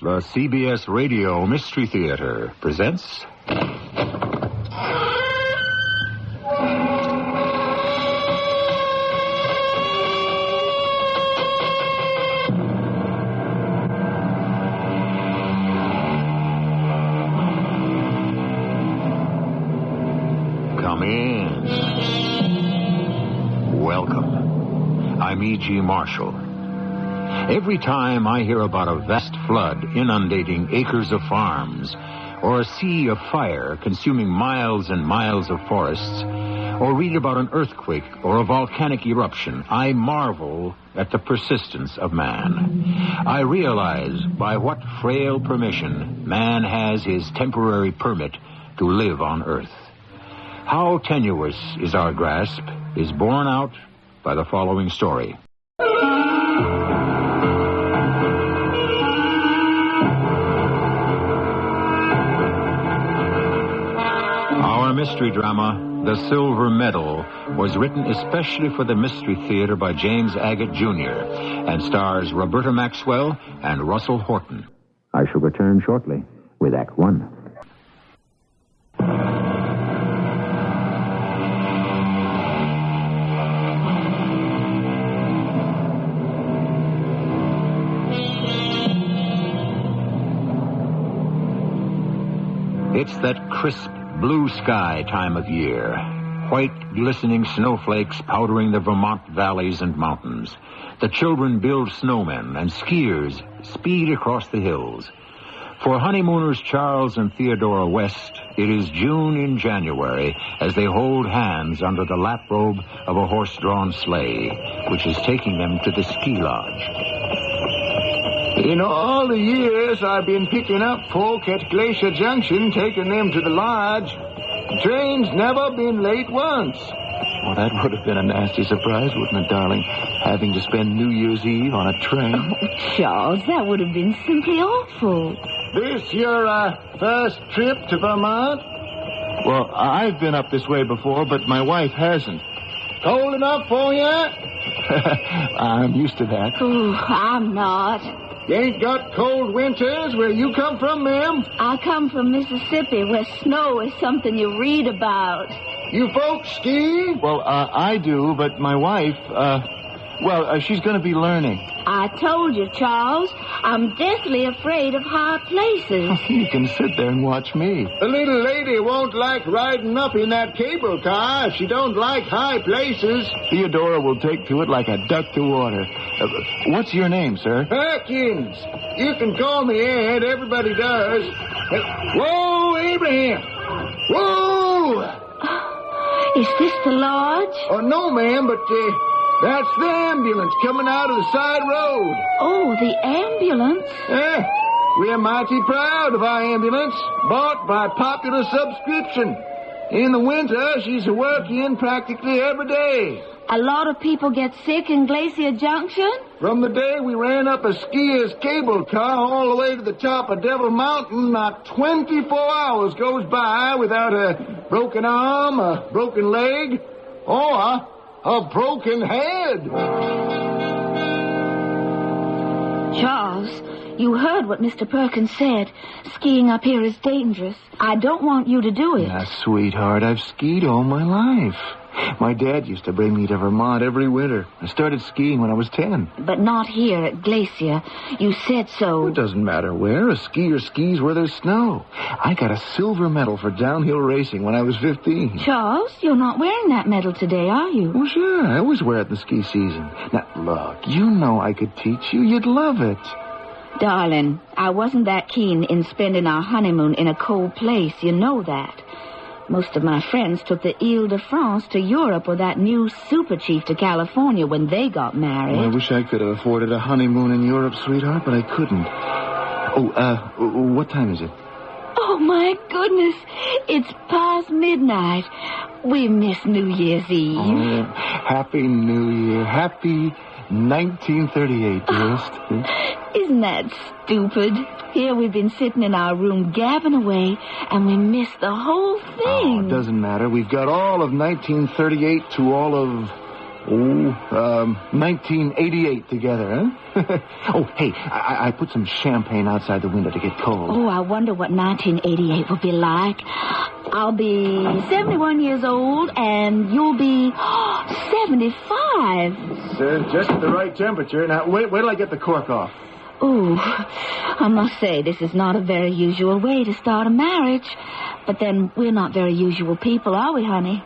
The CBS Radio Mystery Theater presents... Come in. Welcome. I'm E.G. Marshall. Every time I hear about a vast flood inundating acres of farms, or a sea of fire consuming miles and miles of forests, or read about an earthquake or a volcanic eruption, I marvel at the persistence of man. I realize by what frail permission man has his temporary permit to live on Earth. How tenuous is our grasp is borne out by the following story. Our mystery drama, The Silver Medal, was written especially for the Mystery Theater by James Agate, Jr. and stars Roberta Maxwell and Russell Horton. I shall return shortly with Act One. It's that crisp blue sky time of year. White, glistening snowflakes powdering the Vermont valleys and mountains. The children build snowmen, and skiers speed across the hills. For honeymooners Charles and Theodora West, it is June in January as they hold hands under the laprobe of a horse-drawn sleigh, which is taking them to the ski lodge. In all the years I've been picking up folk at Glacier Junction, taking them to the lodge, the train's never been late once. Well, that would have been a nasty surprise, wouldn't it, darling? Having to spend New Year's Eve on a train. Oh, Charles, that would have been simply awful. This your first trip to Vermont? Well, I've been up this way before, but my wife hasn't. Cold enough for you? I'm used to that. Oh, I'm not. You ain't got cold winters where you come from, ma'am? I come from Mississippi, where snow is something you read about. You folks ski? Well, I do, but my wife, she's going to be learning. I told you, Charles, I'm deathly afraid of high places. You can sit there and watch me. The little lady won't like riding up in that cable car if she don't like high places. Theodora will take to it like a duck to water. What's your name, sir? Perkins. You can call me Ed. Everybody does. Whoa, Abraham. Whoa! Is this the lodge? Oh, no, ma'am, but that's the ambulance coming out of the side road. Oh, the ambulance? We're mighty proud of our ambulance, bought by popular subscription. In the winter, she's working practically every day. A lot of people get sick in Glacier Junction? From the day we ran up a skier's cable car all the way to the top of Devil Mountain, not 24 hours goes by without a broken arm, a broken leg, or a broken head. Charles, you heard what Mr. Perkins said. Skiing up here is dangerous. I don't want you to do it. Now, sweetheart, I've skied all my life. My dad used to bring me to Vermont every winter. I started skiing when I was 10. But not here at Glacier. You said so. It doesn't matter where. A skier skis where there's snow. I got a silver medal for downhill racing when I was 15. Charles, you're not wearing that medal today, are you? Well, sure. I always wear it in the ski season. Now, look, you know I could teach you. You'd love it. Darling, I wasn't that keen in spending our honeymoon in a cold place. You know that. Most of my friends took the Ile-de-France to Europe or that new super chief to California when they got married. Well, I wish I could have afforded a honeymoon in Europe, sweetheart, but I couldn't. Oh, what time is it? Oh, my goodness. It's past midnight. We miss New Year's Eve. Oh, Happy New Year. Happy 1938, dearest. Isn't that stupid? Here we've been sitting in our room gabbing away, and we missed the whole thing. Oh, it doesn't matter. We've got all of 1938 to all of 1988 together, huh? Oh, hey, I put some champagne outside the window to get cold. Oh, I wonder what 1988 will be like. I'll be 71 years old, and you'll be 75. It's just the right temperature. Now, wait till I get the cork off. Ooh, I must say, this is not a very usual way to start a marriage. But then, we're not very usual people, are we, honey?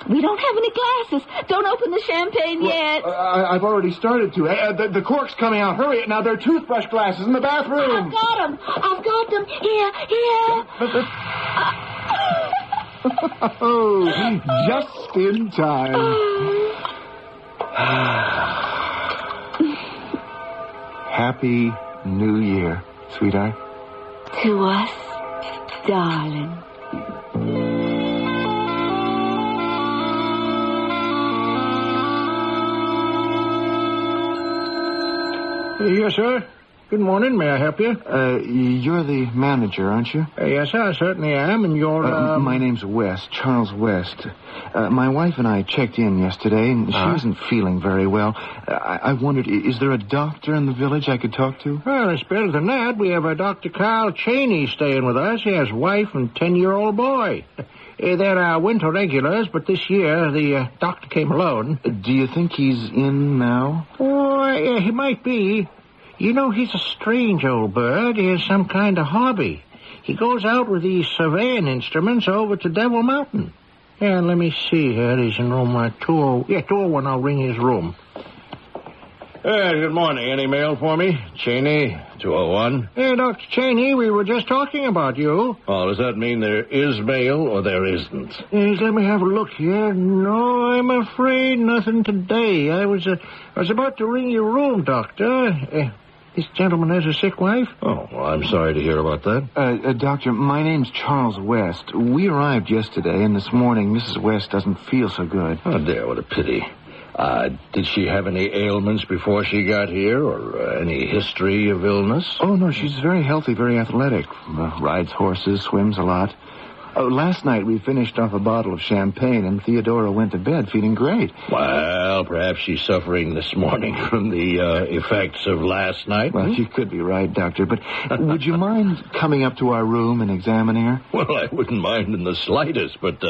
We don't have any glasses. Don't open the champagne yet. I've already started to. The cork's coming out. Hurry. Now, there are toothbrush glasses in the bathroom. I've got them. Here. Oh, just in time. Happy New Year, sweetheart. To us, darling. Yes, sir. Good morning. May I help you? You're the manager, aren't you? Yes, sir. I certainly am. And you're, My name's West, Charles West. My wife and I checked in yesterday, and she isn't feeling very well. I wondered, is there a doctor in the village I could talk to? Well, it's better than that. We have a Dr. Carl Cheney staying with us. He has a wife and 10-year-old boy. They're our winter regulars, but this year the doctor came alone. Do you think he's in now? Oh, yeah, he might be. You know, he's a strange old bird. He has some kind of hobby. He goes out with these surveying instruments over to Devil Mountain. Yeah, let me see here. He's in room 201. I'll ring his room. Good morning. Any mail for me? Cheney, 201. Hey, Dr. Cheney, we were just talking about you. Oh, does that mean there is mail or there isn't? Yes, let me have a look here. No, I'm afraid nothing today. I was about to ring your room, Doctor. This gentleman has a sick wife? Oh, well, I'm sorry to hear about that. Doctor, my name's Charles West. We arrived yesterday, and this morning Mrs. West doesn't feel so good. Oh, dear, what a pity. Did she have any ailments before she got here, or any history of illness? Oh, no, she's very healthy, very athletic. Rides horses, swims a lot. Last night we finished off a bottle of champagne, and Theodora went to bed feeling great. Well, perhaps she's suffering this morning from the effects of last night. Well, you could be right, Doctor, but would you mind coming up to our room and examining her? Well, I wouldn't mind in the slightest, but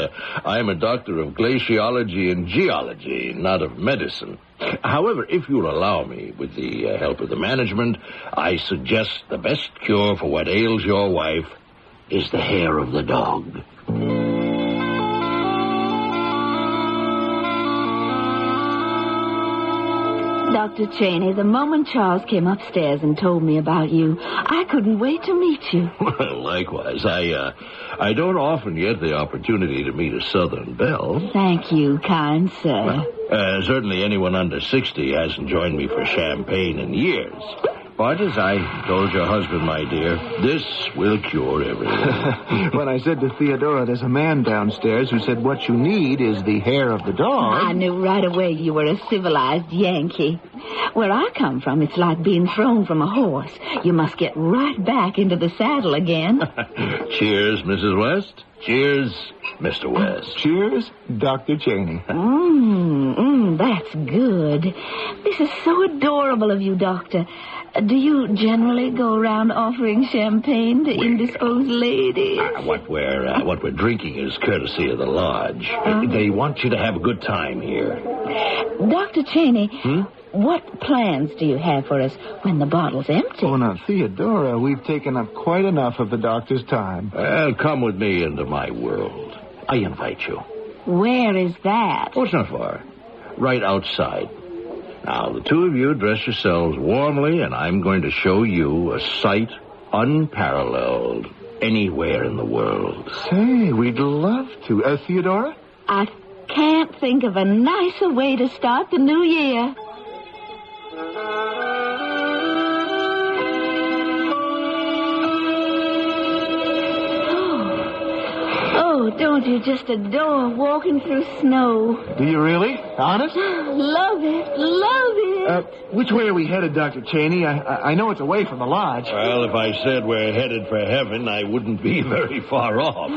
I'm a doctor of glaciology and geology, not of medicine. However, if you'll allow me, with the help of the management, I suggest the best cure for what ails your wife is the hair of the dog. Dr. Cheney, the moment Charles came upstairs and told me about you, I couldn't wait to meet you. Well, likewise. I don't often get the opportunity to meet a Southern belle. Thank you, kind sir. Certainly anyone under 60 hasn't joined me for champagne in years. But as I told your husband, my dear, this will cure everything. When I said to Theodora, there's a man downstairs who said what you need is the hair of the dog. I knew right away you were a civilized Yankee. Where I come from, it's like being thrown from a horse. You must get right back into the saddle again. Cheers, Mrs. West. Cheers, Mr. West. Cheers, Dr. Cheney. That's good. This is so adorable of you, Doctor. Do you generally go around offering champagne to indisposed ladies? What we're drinking is courtesy of the lodge. They want you to have a good time here. Dr. Cheney, what plans do you have for us when the bottle's empty? Oh, now, Theodora, we've taken up quite enough of the doctor's time. Well, come with me into my world. I invite you. Where is that? Oh, it's not far. Right outside. Now, the two of you dress yourselves warmly, and I'm going to show you a sight unparalleled anywhere in the world. Say, we'd love to. Theodora? I can't think of a nicer way to start the new year. Oh, Don't you just adore walking through snow? Do you really? Honest? Love it. Love it. Which way are we headed, Dr. Cheney? I know it's away from the lodge. Well, if I said we're headed for heaven, I wouldn't be very far off.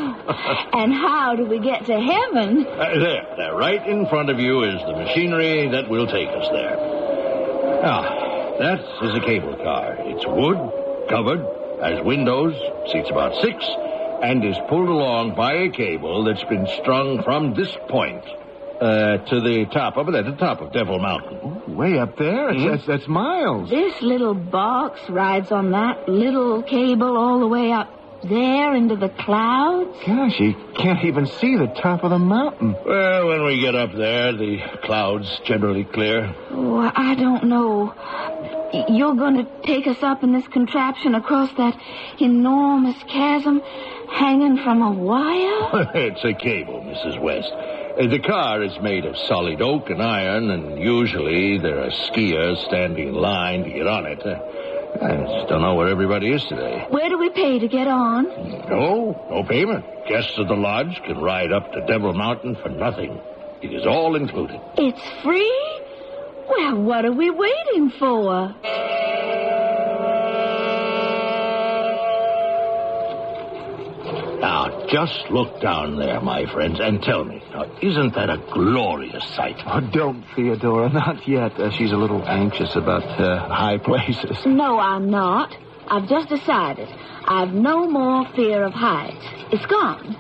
And how do we get to heaven? There, right in front of you is the machinery that will take us there. Now, that is a cable car. It's wood, covered, has windows, seats about 6, and is pulled along by a cable that's been strung from this point to the top of Devil Mountain. Way up there? That's miles. This little box rides on that little cable all the way up there into the clouds? Gosh, you can't even see the top of the mountain. Well, when we get up there, the clouds generally clear. Oh, I don't know. You're going to take us up in this contraption across that enormous chasm hanging from a wire? It's a cable, Mrs. West. The car is made of solid oak and iron, and usually there are skiers standing in line to get on it. I just don't know where everybody is today. Where do we pay to get on? No payment. Guests of the lodge can ride up to Devil Mountain for nothing. It is all included. It's free? Well, what are we waiting for? Now, just look down there, my friends, and tell me, now, isn't that a glorious sight? Oh, don't, Theodora. Not yet. She's a little anxious about high places. No, I'm not. I've just decided. I've no more fear of heights. It's gone.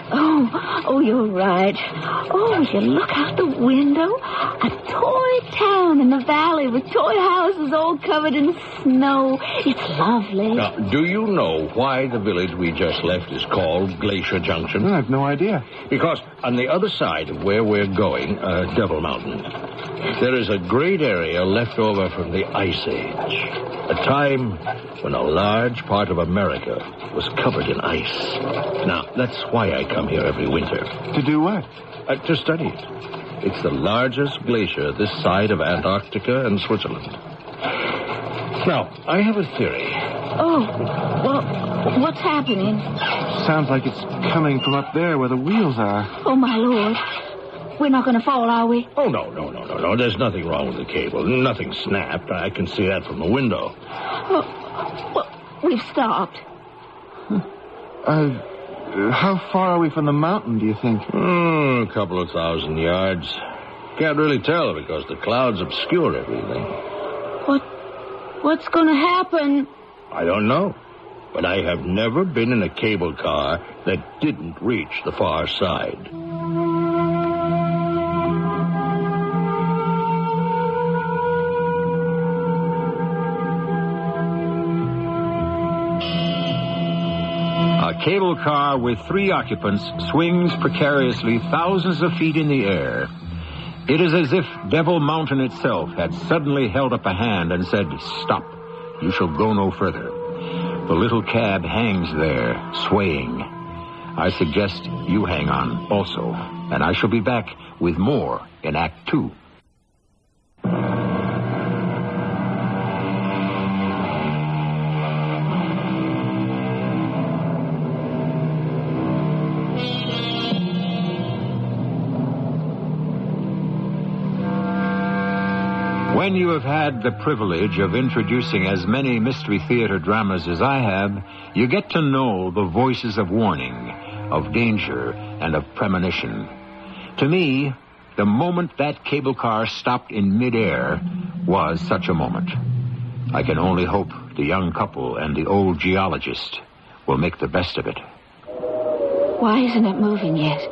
Oh, you're right. Oh, you look out the window. A toy town in the valley with toy houses all covered in snow. It's lovely. Now, do you know why the village we just left is called Glacier Junction? I have no idea. Because on the other side of where we're going, Devil Mountain, there is a great area left over from the Ice Age. A time when a large part of America was covered in ice. Now, that's why I come here every winter. To do what? To study it. It's the largest glacier this side of Antarctica and Switzerland. Now, I have a theory. Oh, well, what's happening? Sounds like it's coming from up there where the wheels are. Oh, my Lord. We're not going to fall, are we? Oh, no. There's nothing wrong with the cable. Nothing snapped. I can see that from the window. Well, we've stopped. How far are we from the mountain, do you think? A couple of 1,000 yards. Can't really tell because the clouds obscure everything. What's going to happen? I don't know. But I have never been in a cable car that didn't reach the far side. A cable car with 3 occupants swings precariously thousands of feet in the air. It is as if Devil Mountain itself had suddenly held up a hand and said, "Stop, you shall go no further." The little cab hangs there, swaying. I suggest you hang on also, and I shall be back with more in Act 2. When you have had the privilege of introducing as many Mystery Theater dramas as I have, you get to know the voices of warning, of danger, and of premonition. To me, the moment that cable car stopped in midair was such a moment. I can only hope the young couple and the old geologist will make the best of it. Why isn't it moving yet?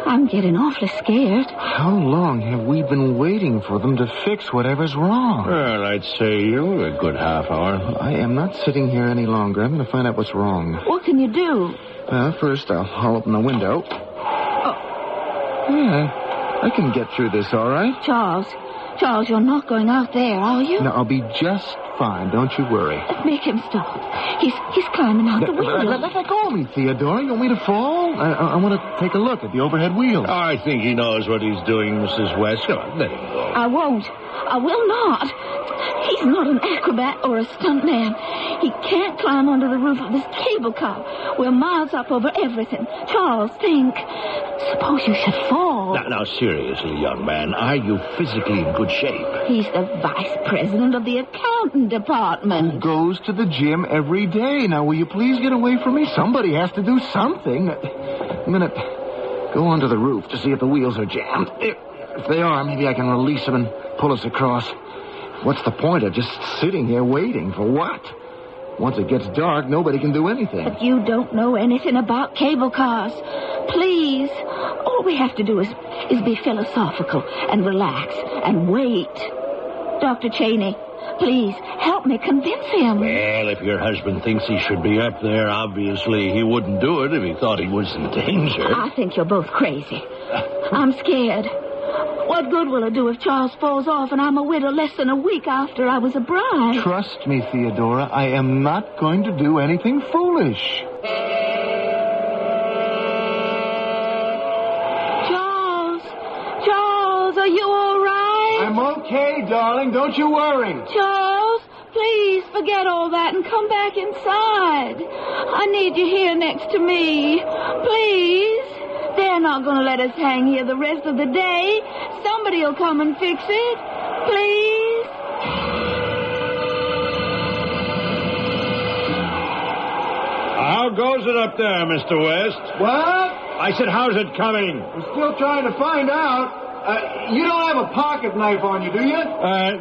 I'm getting awfully scared. How long have we been waiting for them to fix whatever's wrong? Well, I'd say a good half hour. I am not sitting here any longer. I'm going to find out what's wrong. What can you do? First, I'll open the window. Oh. Yeah, I can get through this all right. Charles, you're not going out there, are you? No, I'll be just fine. Don't you worry. Make him stop. He's climbing out the window. Let go of me, Theodora. You want me to fall? I want to take a look at the overhead wheels. I think he knows what he's doing, Mrs. West. Come on, let him go. I won't. I will not. He's not an acrobat or a stuntman. He can't climb onto the roof of this cable car. We're miles up over everything. Charles, think. Suppose you should fall. Now, seriously, young man, are you physically in good shape? He's the vice president of the accountant department. Goes to the gym every day. Now, will you please get away from me? Somebody has to do something. I'm going to go onto the roof to see if the wheels are jammed. If they are, maybe I can release them and pull us across. What's the point of just sitting here waiting for what? Once it gets dark, nobody can do anything. But you don't know anything about cable cars. Please, all we have to do is be philosophical and relax and wait. Dr. Cheney, please, help me convince him. Well, if your husband thinks he should be up there, obviously he wouldn't do it if he thought he was in danger. I think you're both crazy. I'm scared. What good will it do if Charles falls off and I'm a widow less than a week after I was a bride? Trust me, Theodora, I am not going to do anything foolish. Charles, are you all right? I'm okay, darling. Don't you worry. Charles, please forget all that and come back inside. I need you here next to me. Please. They're not going to let us hang here the rest of the day. Somebody will come and fix it. Please. How goes it up there, Mr. West? What? I said, how's it coming? I'm still trying to find out. You don't have a pocket knife on you, do you?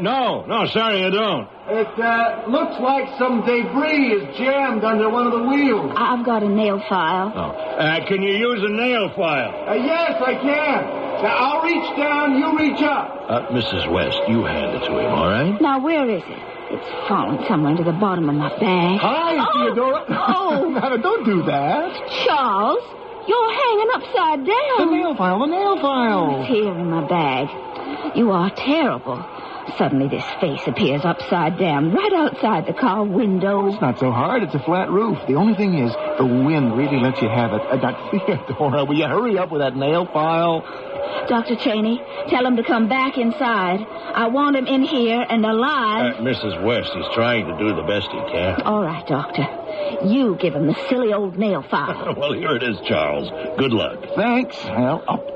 No, sorry, I don't. It looks like some debris is jammed under one of the wheels. I've got a nail file. Oh. Can you use a nail file? Yes, I can. Now, I'll reach down, you reach up. Mrs. West, you hand it to him, all right? Now, where is it? It's fallen somewhere into the bottom of my bag. Hi, Theodora. Oh. No, don't do that. Charles, you're hanging upside down. The nail file. It's here in my bag. You are terrible. Suddenly this face appears upside down right outside the car window. It's not so hard. It's a flat roof. The only thing is, the wind really lets you have it. Theodora, will you hurry up with that nail file? Dr. Cheney, tell him to come back inside. I want him in here and alive. Mrs. West, he's trying to do the best he can. All right, Doctor. You give him the silly old nail file. Well, here it is, Charles. Good luck. Thanks. Well, up.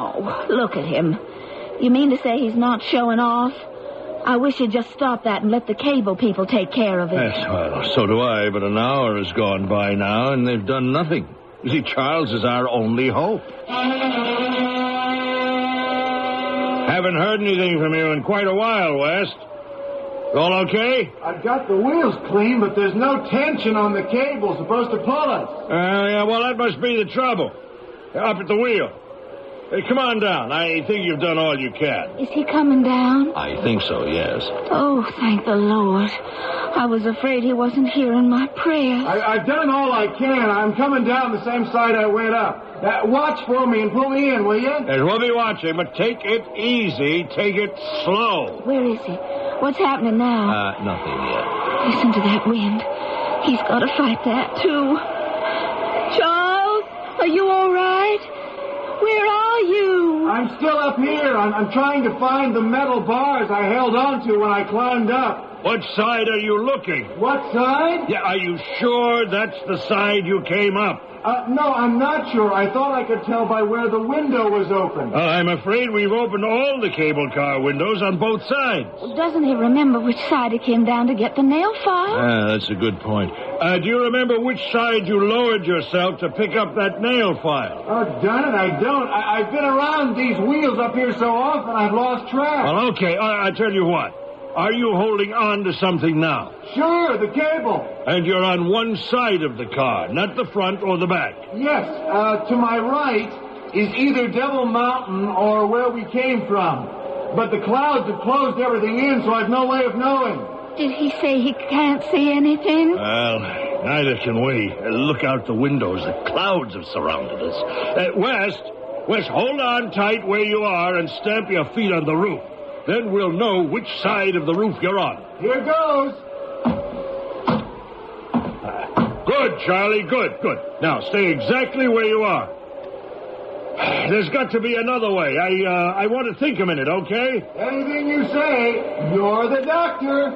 Oh, look at him. You mean to say he's not showing off? I wish you'd just stop that and let the cable people take care of it. Yes, well, so do I, but an hour has gone by now, and they've done nothing. You see, Charles is our only hope. Haven't heard anything from you in quite a while, West. All okay? I've got the wheels clean, but there's no tension on the cable supposed to pull us. Yeah, well, that must be the trouble. Up at the wheel. Hey, come on down. I think you've done all you can. Is he coming down? I think so, yes. Oh, thank the Lord. I was afraid he wasn't hearing my prayers. I've done all I can. I'm coming down the same side I went up. Watch for me and pull me in, will you? Yes, we'll be watching, but take it easy. Take it slow. Where is he? What's happening now? Nothing yet. Listen to that wind. He's got to fight that, too. Charles, are you all right? Where are you? I'm still up here. I'm trying to find the metal bars I held onto when I climbed up. What side are you looking? What side? Yeah, are you sure that's the side you came up? No, I'm not sure. I thought I could tell by where the window was open. I'm afraid we've opened all the cable car windows on both sides. Well, doesn't he remember which side he came down to get the nail file? That's a good point. Do you remember which side you lowered yourself to pick up that nail file? Oh, darn it, I don't. I've been around these wheels up here so often I've lost track. Well, okay, I tell you what. Are you holding on to something now? Sure, the cable. And you're on one side of the car, not the front or the back? Yes, to my right is either Devil Mountain or where we came from. But the clouds have closed everything in, so I've no way of knowing. Did he say he can't see anything? Well, neither can we. Look out the windows. The clouds have surrounded us. West, hold on tight where you are and stamp your feet on the roof. Then we'll know which side of the roof you're on. Here goes. Good, Charlie, good. Now, stay exactly where you are. There's got to be another way. I want to think a minute, okay? Anything you say, you're the doctor.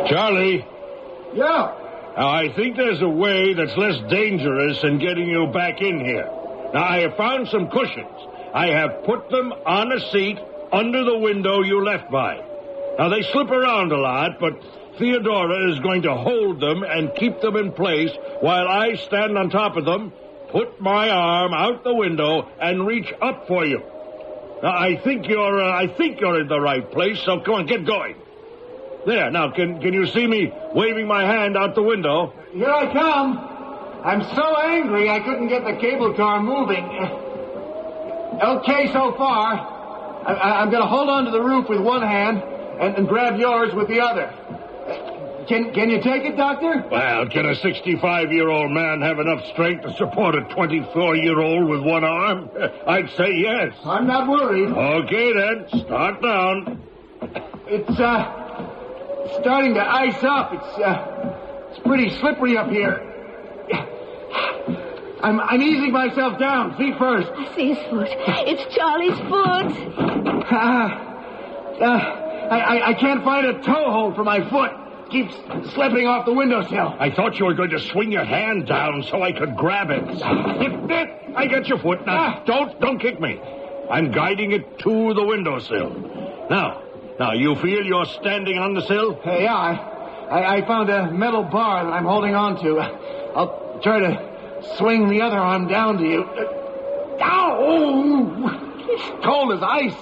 Charlie. Yeah. Now, I think there's a way that's less dangerous than getting you back in here. Now, I have found some cushions. I have put them on a seat under the window you left by. Now, they slip around a lot, but Theodora is going to hold them and keep them in place while I stand on top of them, put my arm out the window, and reach up for you. Now, I think you're in the right place, so come on, get going. There, now, can you see me waving my hand out the window? Here I come. I'm so angry I couldn't get the cable car moving. Okay so far. I'm going to hold on to the roof with one hand and grab yours with the other. Can you take it, Doctor? Well, can a 65-year-old man have enough strength to support a 24-year-old with one arm? I'd say yes. I'm not worried. Okay, then. Start down. It's starting to ice up. It's pretty slippery up here. I'm easing myself down. Feet first. I see his foot. It's Charlie's foot. I can't find a toe hold for my foot. Keeps slipping off the windowsill. I thought you were going to swing your hand down so I could grab it. I got your foot. Now, don't kick me. I'm guiding it to the windowsill. Now, you feel you're standing on the sill? Yeah, I found a metal bar that I'm holding on to. I'll try to swing the other arm down to you. Ow! It's cold as ice.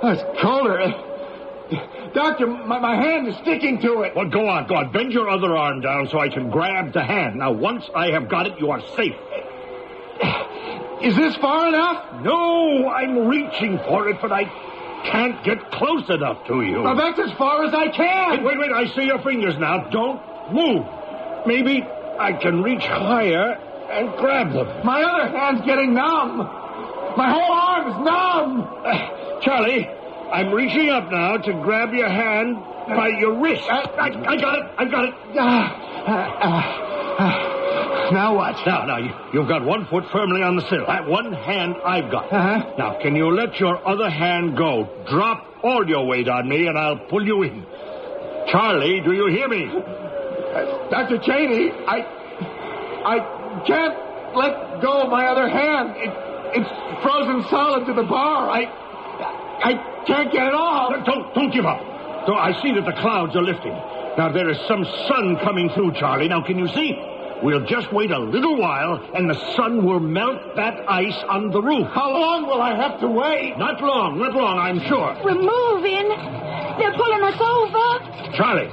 Oh, it's colder. Doctor, my hand is sticking to it. Well, go on. Bend your other arm down so I can grab the hand. Now, once I have got it, you are safe. Is this far enough? No, I'm reaching for it, but I can't get close enough to you. Well, that's as far as I can. Wait, I see your fingers now. Don't move. Maybe I can reach higher and grab them. My other hand's getting numb. My whole arm is numb. Charlie, I'm reaching up now to grab your hand by your wrist. I got it. Now what? Now, you've got one foot firmly on the sill. That one hand I've got. Now, can you let your other hand go? Drop all your weight on me, and I'll pull you in. Charlie, do you hear me? Dr. Cheney, I can't let go of my other hand. It's frozen solid to the bar. I can't get it off. Don't give up. So I see that the clouds are lifting. Now, there is some sun coming through, Charlie. Now, can you see? We'll just wait a little while, and the sun will melt that ice on the roof. How long will I have to wait? Not long, I'm sure. We're moving. They're pulling us over. Charlie,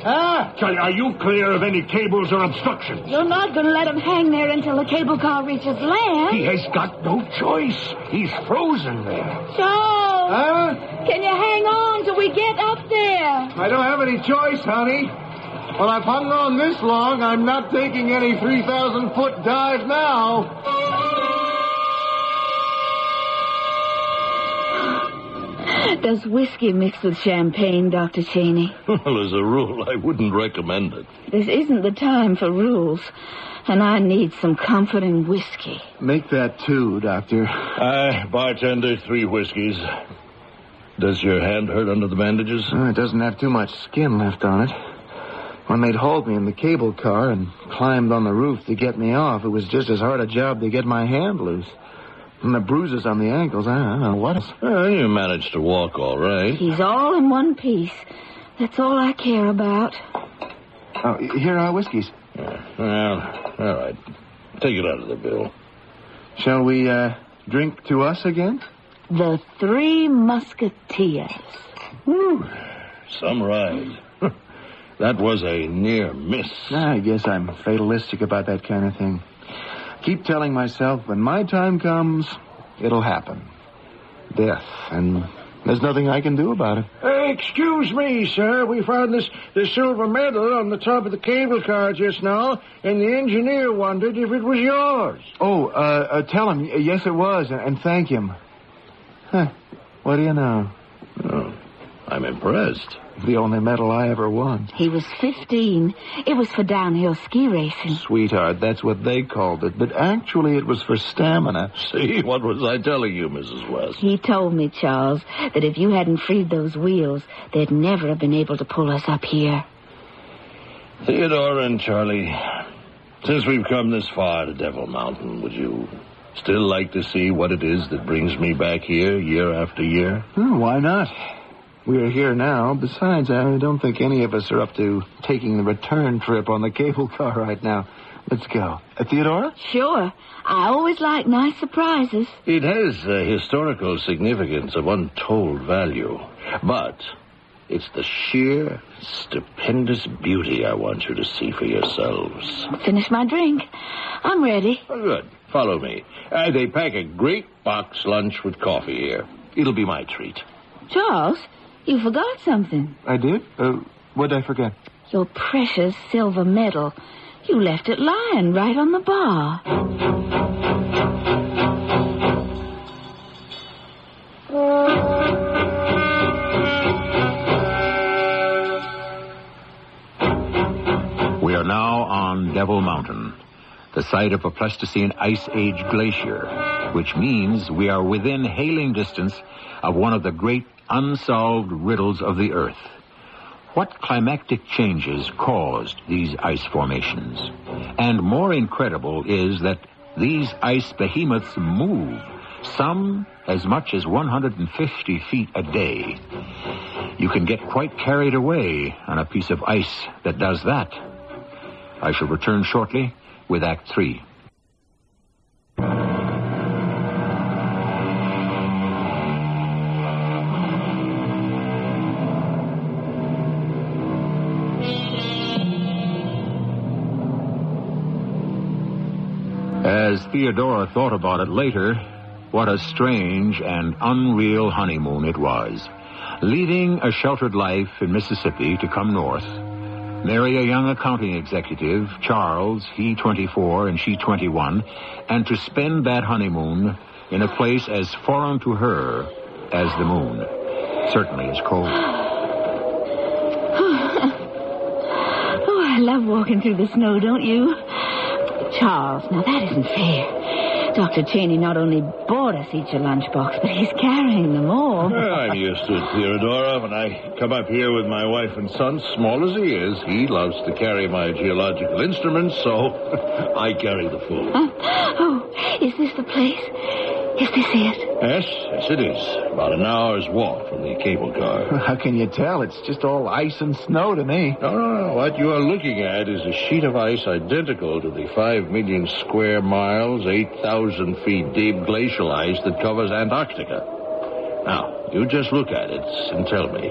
are you clear of any cables or obstructions? You're not going to let him hang there until the cable car reaches land. He has got no choice. He's frozen there. Charles, can you hang on till we get up there? I don't have any choice, honey. Well, I've hung on this long. I'm not taking any 3,000-foot dive now. Does whiskey mix with champagne, Dr. Cheney? Well, as a rule, I wouldn't recommend it. This isn't the time for rules, and I need some comforting whiskey. Make that 2, Doctor. Bartender, 3 whiskeys. Does your hand hurt under the bandages? It doesn't have too much skin left on it. When they'd hauled me in the cable car and climbed on the roof to get me off, it was just as hard a job to get my hand loose. And the bruises on the ankles, I don't know what else. Well, you managed to walk all right. He's all in one piece. That's all I care about. Oh, here are whiskeys. Well, all right. Take it out of the bill. Shall we drink to us again? The 3 Musketeers. Whew. Some ride. That was a near miss. I guess I'm fatalistic about that kind of thing. Keep telling myself when my time comes, it'll happen. Death, and there's nothing I can do about it. Excuse me, sir. We found this silver medal on the top of the cable car just now, and the engineer wondered if it was yours. Oh, tell him, yes, it was, and thank him. Huh. What do you know? Oh. I'm impressed. The only medal I ever won. He was 15. It was for downhill ski racing. Sweetheart, that's what they called it. But actually it was for stamina. See, what was I telling you, Mrs. West? He told me, Charles, that if you hadn't freed those wheels, they'd never have been able to pull us up here. Theodore and Charlie, since we've come this far to Devil Mountain, would you still like to see what it is that brings me back here year after year? Why not? We're here now. Besides, I don't think any of us are up to taking the return trip on the cable car right now. Let's go. Theodora? Sure. I always like nice surprises. It has a historical significance of untold value, but it's the sheer, stupendous beauty I want you to see for yourselves. Finish my drink. I'm ready. Oh, good. Follow me. They pack a great box lunch with coffee here. It'll be my treat. Charles, you forgot something. I did? What'd I forget? Your precious silver medal. You left it lying right on the bar. We are now on Devil Mountain, the site of a Pleistocene Ice Age glacier, which means we are within hailing distance of one of the great unsolved riddles of the Earth. What climactic changes caused these ice formations? And more incredible is that these ice behemoths move, some as much as 150 feet a day. You can get quite carried away on a piece of ice that does that. I shall return shortly with Act 3. As Theodora thought about it later, what a strange and unreal honeymoon it was. Leaving a sheltered life in Mississippi to come north, marry a young accounting executive, Charles, he 24 and she 21, and to spend that honeymoon in a place as foreign to her as the moon. Certainly as cold. Oh, I love walking through the snow, don't you? Charles, now that isn't fair. Dr. Cheney not only bought us each a lunchbox, but he's carrying them all. I'm used to it, Theodora. When I come up here with my wife and son, small as he loves to carry my geological instruments, so I carry the food. Oh, is this the place? Is this it? Yes, it is. About an hour's walk from the cable car. How can you tell? It's just all ice and snow to me. No. What you are looking at is a sheet of ice identical to the 5 million square miles, 8,000 feet deep glacial ice that covers Antarctica. Now, you just look at it and tell me,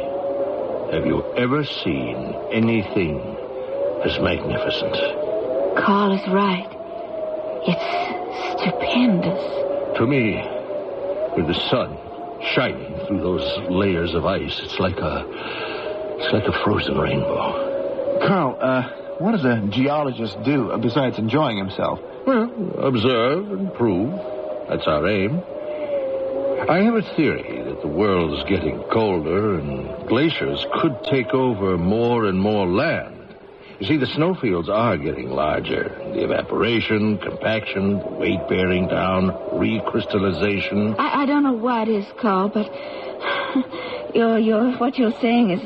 have you ever seen anything as magnificent? Carl is right. It's stupendous. To me, with the sun shining through those layers of ice, it's like a frozen rainbow. Carl, what does a geologist do besides enjoying himself? Well, observe and prove. That's our aim. I have a theory that the world's getting colder and glaciers could take over more and more land. You see, the snowfields are getting larger. The evaporation, compaction, weight bearing down, recrystallization. I don't know why it is, Carl, but what you're saying is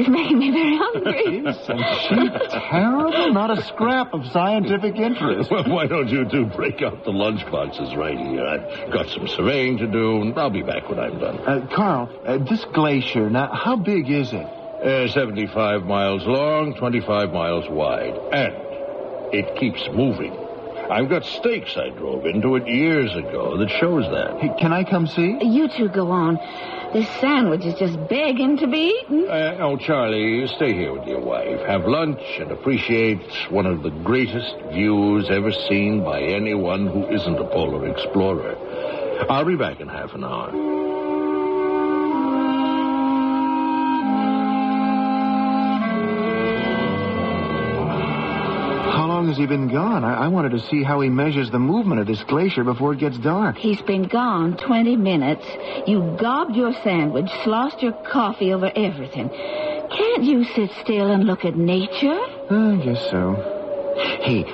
making me very hungry. Isn't she terrible? Not a scrap of scientific interest. Well, why don't you two break out the lunch boxes right here? I've got some surveying to do, and I'll be back when I'm done. Carl, this glacier, now, how big is it? 75 miles long, 25 miles wide. And it keeps moving. I've got stakes I drove into it years ago that shows that. Hey, can I come see? You two go on. This sandwich is just begging to be eaten. Charlie, stay here with your wife. Have lunch and appreciate one of the greatest views ever seen by anyone who isn't a polar explorer. I'll be back in half an hour. has he been gone? I wanted to see how he measures the movement of this glacier before it gets dark. He's been gone 20 minutes. You gobbed your sandwich, sloshed your coffee over everything. Can't you sit still and look at nature? I guess so. Hey,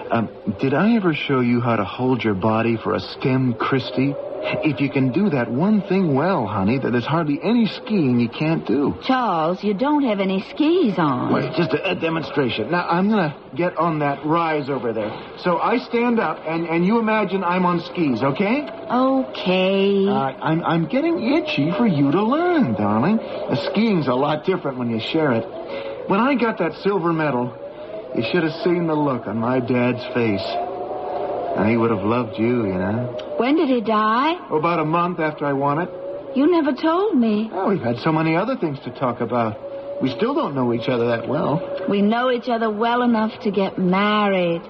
did I ever show you how to hold your body for a stem Christie? If you can do that one thing well, honey, there's hardly any skiing you can't do. Charles, you don't have any skis on. Wait, just a demonstration. Now, I'm going to get on that rise over there. So I stand up, and you imagine I'm on skis, okay? Okay. I'm getting itchy for you to learn, darling. The skiing's a lot different when you share it. When I got that silver medal, you should have seen the look on my dad's face. He would have loved you, you know. When did he die? About a month after I won it. You never told me. Oh, we've had so many other things to talk about. We still don't know each other that well. We know each other well enough to get married.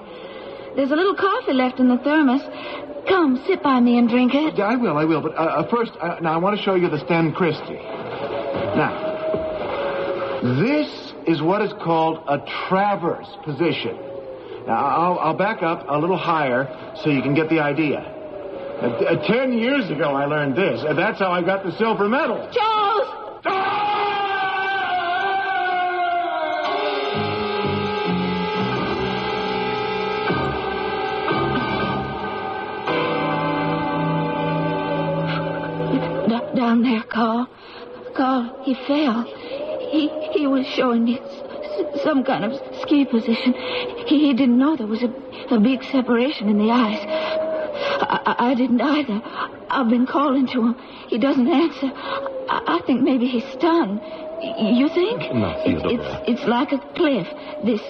There's a little coffee left in the thermos. Come, sit by me and drink it. Yeah, I will. But first, now I want to show you the stem Christie. Now, this is what is called a traverse position. Now, I'll back up a little higher so you can get the idea. 10 years ago, I learned this. That's how I got the silver medal. Charles! Down there, Carl. Carl, he fell. He was showing me some kind of ski position. He didn't know there was a big separation in the ice. I didn't either. I've been calling to him. He doesn't answer. I think maybe he's stunned. You think? No, Theodora. It's like a cliff. This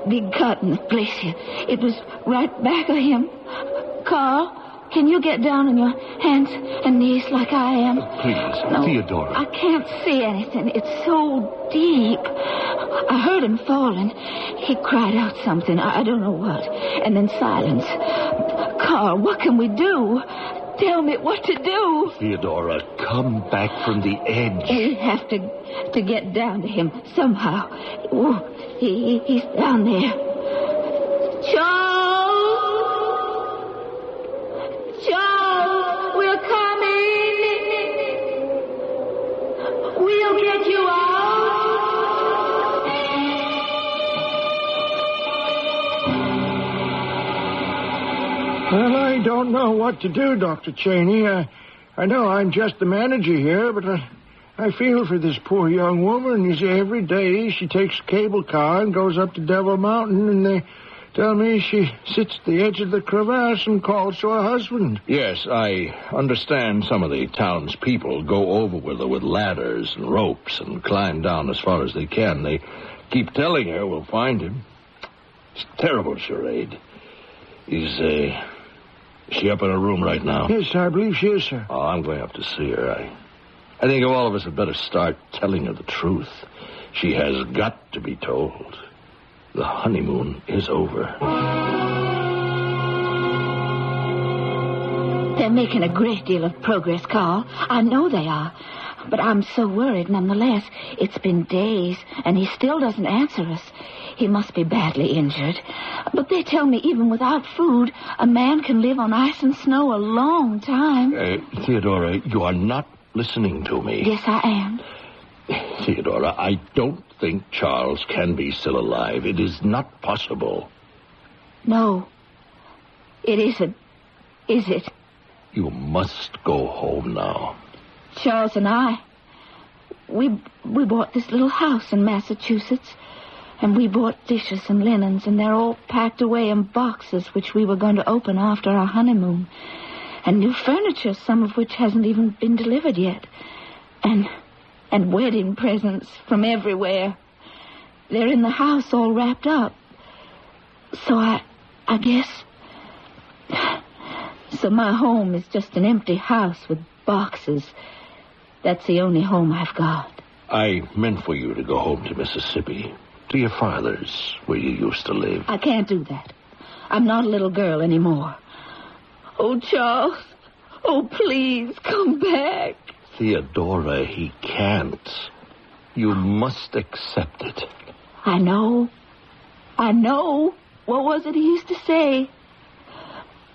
big cut in the glacier. It was right back of him. Carl, can you get down on your hands and knees like I am? Please, No, Theodora. I can't see anything. It's so deep. I heard him falling. He cried out something. I don't know what. And then silence. Carl, what can we do? Tell me what to do. Theodora, come back from the edge. We have to get down to him somehow. Oh, he's down there. Charles, we're coming. We'll get you out. Well, I don't know what to do, Dr. Cheney. I know I'm just the manager here, but I feel for this poor young woman. You see, every day she takes a cable car and goes up to Devil Mountain, and they tell me she sits at the edge of the crevasse and calls to her husband. Yes, I understand some of the townspeople go over with her with ladders and ropes and climb down as far as they can. They keep telling her we'll find him. It's a terrible charade. Is she up in her room right now? Yes, I believe she is, sir. Oh, I'm going up to see her. I think all of us had better start telling her the truth. She has got to be told. The honeymoon is over. They're making a great deal of progress, Carl. I know they are. But I'm so worried nonetheless. It's been days, and he still doesn't answer us. He must be badly injured. But they tell me even without food, a man can live on ice and snow a long time. Theodora, you are not listening to me. Yes, I am. Theodora, I don't think Charles can be still alive. It is not possible. No, it isn't. Is it? You must go home now. Charles and I, we bought this little house in Massachusetts, and we bought dishes and linens, and they're all packed away in boxes which we were going to open after our honeymoon, and new furniture, some of which hasn't even been delivered yet, and wedding presents from everywhere. They're in the house all wrapped up. So I guess... So my home is just an empty house with boxes. That's the only home I've got. I meant for you to go home to Mississippi, to your father's, where you used to live. I can't do that. I'm not a little girl anymore. Oh, Charles. Oh, please, come back. Theodora, he can't. You must accept it. I know. What was it he used to say?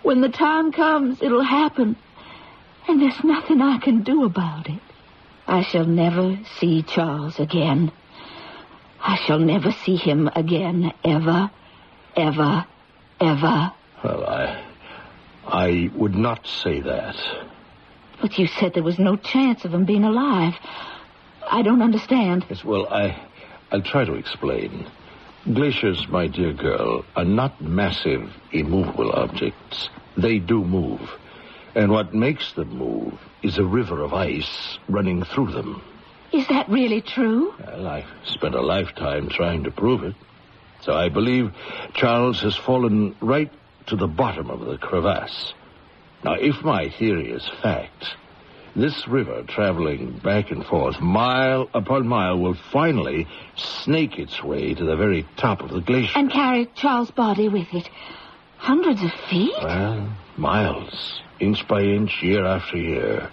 When the time comes, it'll happen. And there's nothing I can do about it. I shall never see Charles again. I shall never see him again, ever, ever, ever. Well, I would not say that. But you said there was no chance of him being alive. I don't understand. Yes, well, I'll try to explain. Glaciers, my dear girl, are not massive, immovable objects. They do move. And what makes them move is a river of ice running through them. Is that really true? Well, I've spent a lifetime trying to prove it. So I believe Charles has fallen right to the bottom of the crevasse. Now, if my theory is fact, this river, traveling back and forth, mile upon mile, will finally snake its way to the very top of the glacier. And carry Charles' body with it. Hundreds of feet? Well, miles, inch by inch, year after year.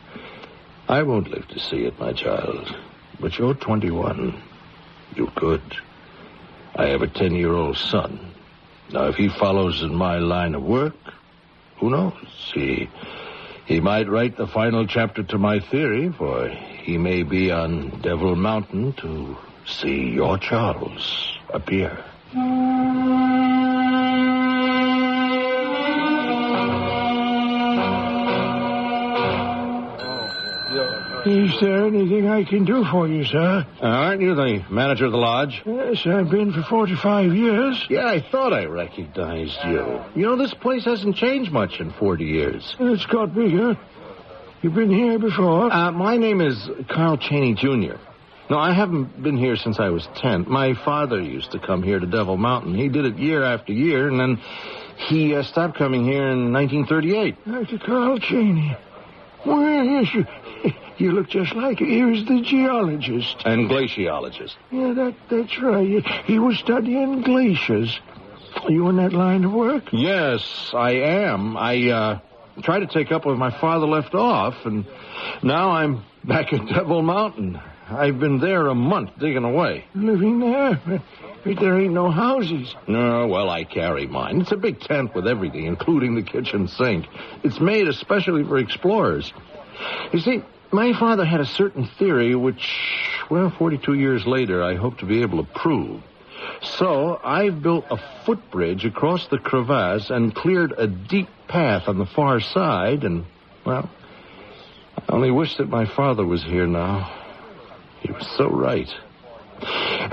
I won't live to see it, my child. But you're 21. You could. I have a 10-year-old son. Now, if he follows in my line of work, who knows? He might write the final chapter to my theory, for he may be on Devil Mountain to see your Charles appear. Is there anything I can do for you, sir? Aren't you the manager of the lodge? Yes, I've been for 45 years. Yeah, I thought I recognized you. You know, this place hasn't changed much in 40 years. It's got bigger. You've been here before? My name is Carl Cheney, Jr. No, I haven't been here since I was 10. My father used to come here to Devil Mountain. He did it year after year, and then he stopped coming here in 1938. Dr. Carl Cheney. Well, yes, you look just like he was the geologist. And glaciologist. Yeah, that's right. He was studying glaciers. Are you in that line of work? Yes, I am. I tried to take up where my father left off, and now I'm back at Devil Mountain. I've been there a month digging away. Living there? But there ain't no houses. No, well, I carry mine. It's a big tent with everything, including the kitchen sink. It's made especially for explorers. You see, my father had a certain theory which, well, 42 years later, I hope to be able to prove. So I've built a footbridge across the crevasse and cleared a deep path on the far side, and, well, I only wish that my father was here now. He was so right.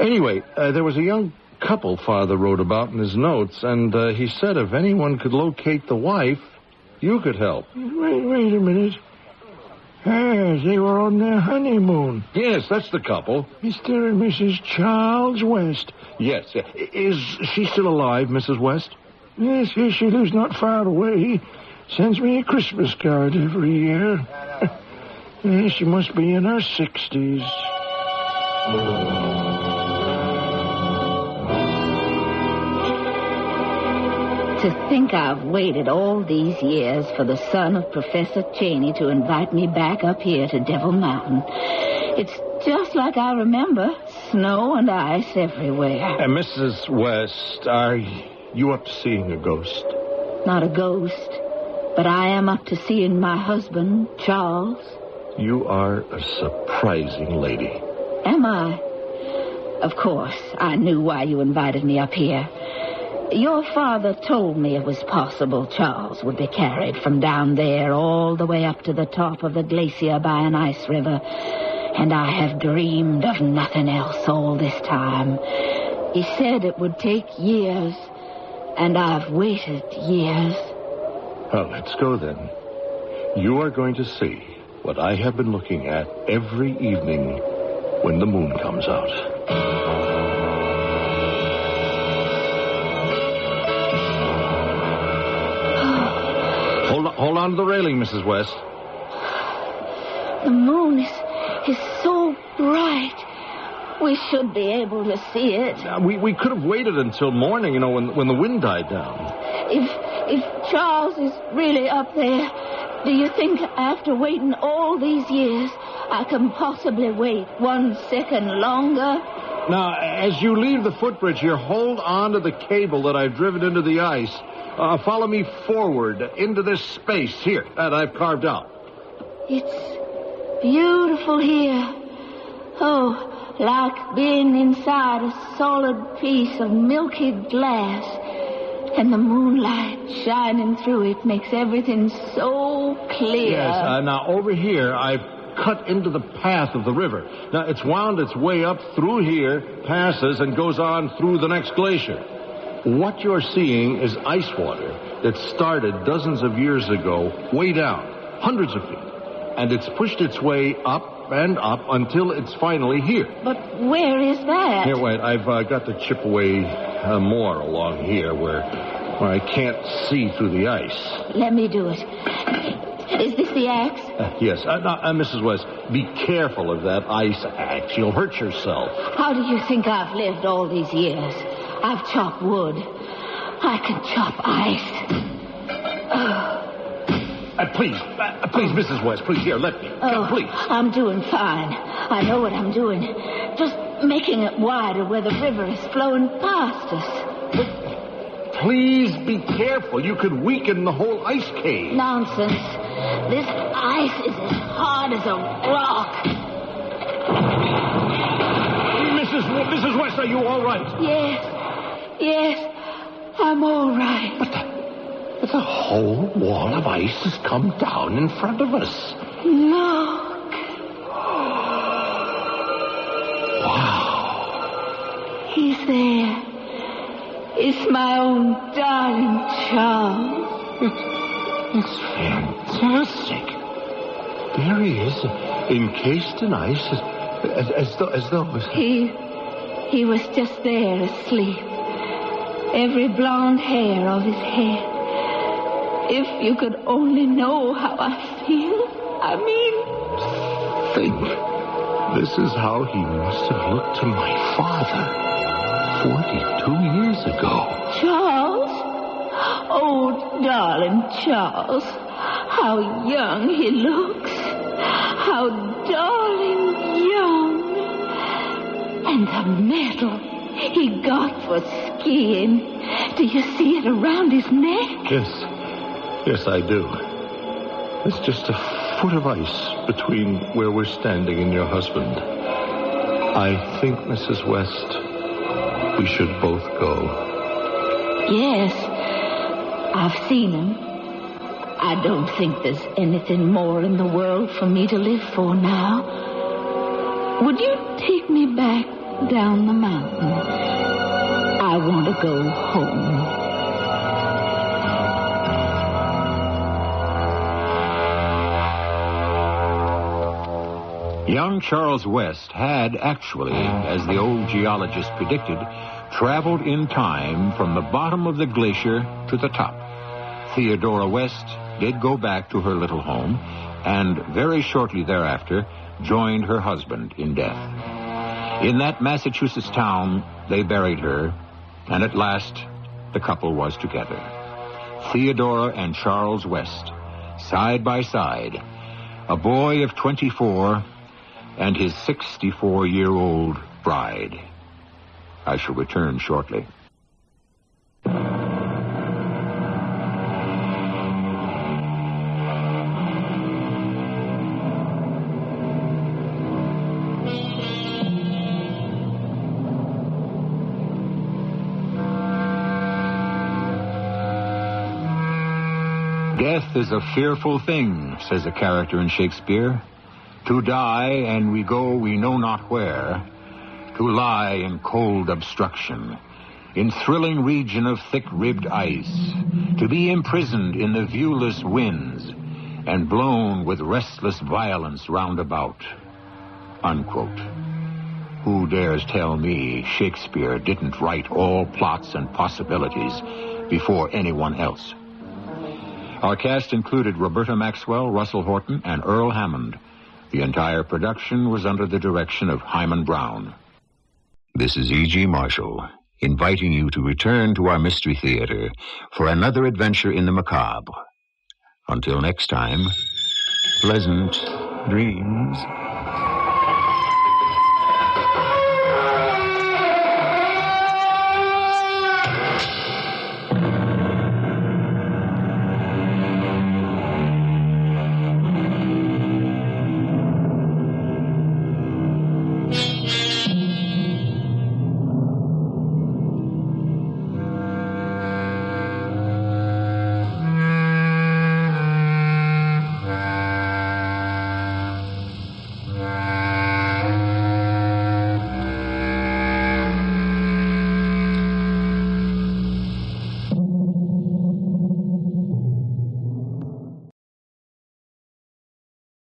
Anyway, there was a young couple Father wrote about in his notes, and he said if anyone could locate the wife, you could help. Wait a minute. They were on their honeymoon. Yes, that's the couple. Mr. and Mrs. Charles West. Yes. Is she still alive, Mrs. West? Yes, she lives not far away. Sends me a Christmas card every year. Yes, she must be in her 60s. To think I've waited all these years for the son of Professor Cheney to invite me back up here to Devil Mountain. It's just like I remember. Snow and ice everywhere. Mrs. West, are you up to seeing a ghost? Not a ghost, but I am up to seeing my husband, Charles. You are a surprising lady. Am I? Of course, I knew why you invited me up here. Your father told me it was possible Charles would be carried from down there all the way up to the top of the glacier by an ice river. And I have dreamed of nothing else all this time. He said it would take years, and I've waited years. Well, let's go then. You are going to see what I have been looking at every evening when the moon comes out. Hold on to the railing, Mrs. West. The moon is so bright. We should be able to see it. We could have waited until morning, when the wind died down. If Charles is really up there, do you think after waiting all these years, I can possibly wait 1 second longer? Now, as you leave the footbridge here, hold on to the cable that I've driven into the ice. Follow me forward into this space here that I've carved out. It's beautiful here. Oh, like being inside a solid piece of milky glass. And the moonlight shining through it makes everything so clear. Yes, now over here, I've cut into the path of the river. Now, it's wound its way up through here, passes, and goes on through the next glacier. What you're seeing is ice water that started dozens of years ago, way down, hundreds of feet. And it's pushed its way up and up until it's finally here. But where is that? Here, wait, I've got to chip away more along here where I can't see through the ice. Let me do it. Is this the axe? Yes. Now, Mrs. West, be careful of that ice axe. You'll hurt yourself. How do you think I've lived all these years? I've chopped wood. I can chop ice. Please, Mrs. West, please, here, let me. Come, please. I'm doing fine. I know what I'm doing. Just making it wider where the river is flowing past us. Please be careful. You could weaken the whole ice cave. Nonsense. This ice is as hard as a rock. Mrs. West, are you all right? Yes, I'm all right. But the whole wall of ice has come down in front of us. Look. Wow. He's there. It's my own darling Charles. It's fantastic. There he is, encased in ice, as though... He was just there asleep. Every blonde hair of his head. If you could only know how I feel. I mean... Think. This is how he must have looked to my father 42 years ago. Charles? Oh, darling Charles. How young he looks. How darling young. And the medal he got for skiing. Do you see it around his neck? Yes, I do. There's just a foot of ice between where we're standing and your husband. I think, Mrs. West, we should both go. Yes, I've seen him. I don't think there's anything more in the world for me to live for now. Would you take me back down the mountain? I want to go home. Young Charles West had actually, as the old geologist predicted, traveled in time from the bottom of the glacier to the top. Theodora West did go back to her little home, and very shortly thereafter joined her husband in death. In that Massachusetts town, they buried her, and at last the couple was together. Theodora and Charles West, side by side, a boy of 24 and his 64-year-old bride. I shall return shortly. Death is a fearful thing, says a character in Shakespeare. To die, and we go we know not where. To lie in cold obstruction, in thrilling region of thick-ribbed ice. To be imprisoned in the viewless winds, and blown with restless violence round about. Unquote. Who dares tell me Shakespeare didn't write all plots and possibilities before anyone else? Our cast included Roberta Maxwell, Russell Horton, and Earl Hammond. The entire production was under the direction of Hyman Brown. This is E.G. Marshall, inviting you to return to our Mystery Theater for another adventure in the macabre. Until next time, pleasant dreams.